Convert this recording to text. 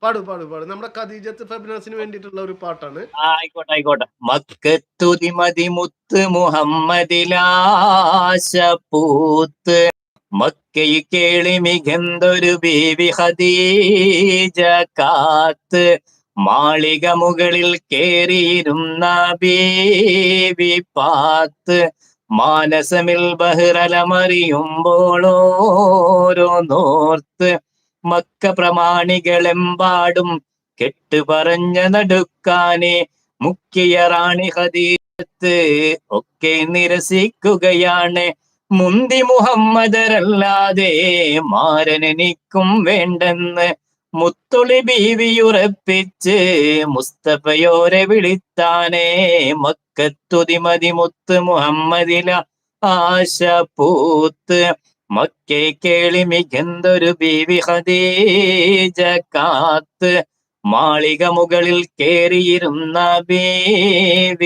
പാടു പാടു പാടു. നമ്മുടെ ഖദീജത്ത് ഫെബ്നാസിന് വേണ്ടിയിട്ടുള്ള ഒരു പാട്ടാണ്. ആയിക്കോട്ടെ ആയിക്കോട്ടെ. മക്കത്തുതി മതിമുത്ത് മുഹമ്മദിലാശ പൂത്ത് മക്കയിൽ കേളി മികന്തൊരു ബീവി ഖദീജ കാത്ത് മാളിക മുകളിൽ കേറിയിരുന്ന ബീവി പാത്ത് മാനസമിൽ ബഹ്റലമറിയുമ്പോളോരോ നോർത്ത് മക്ക പ്രമാണികളെമ്പാടും കെട്ട് പറഞ്ഞ നടുക്കാനെ മുഖ്യ റാണി ഖദീജത്ത് ഒക്കെ നിരസിക്കുകയാണ്. മുന്തി മുഹമ്മദരല്ലാതെ മാരനെനിക്കും വേണ്ടെന്ന് മുത്തൊളി ബീവിയുറപ്പിച്ച് മുസ്തഫയോരെ വിളിത്താനേ മക്കത്തുതി മതിമുത്ത് മുഹമ്മദില ആശ പൂത്ത് മക്കേ കേളി മികന്തൊരു ബീവി ഖദീജ കാത്ത് മാളിക മുകളിൽ കേറിയിരുന്ന ബീവി